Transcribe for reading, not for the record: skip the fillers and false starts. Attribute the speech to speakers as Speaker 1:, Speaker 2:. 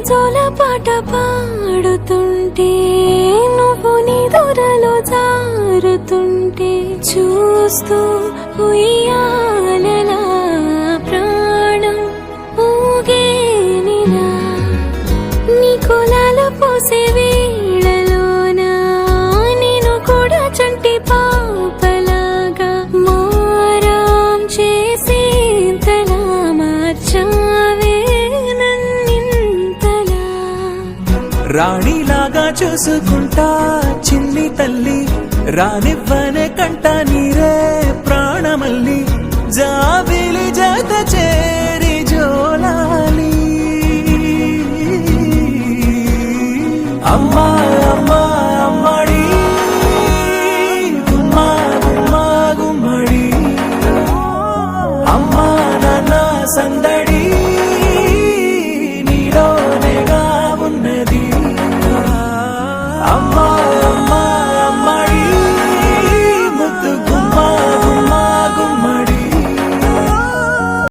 Speaker 1: జోల పాట పాడుతుంటే నువ్వు నిదురలో జారుతుంటే చూస్తూ ఉయ్యాలలా ప్రాణం ఊగేనిలా నీ కులాల పోసే వేళలోన నేను కూడా చంటి పాపలాగా మారాం చేసేంతలా మార్చావే నన్నింతలా
Speaker 2: రాణిలాగా చూసుకుంటా చిన్ని తల్లి రానివ్వనే కంట నీరే ప్రాణమల్లి జాబిలి జత చేరి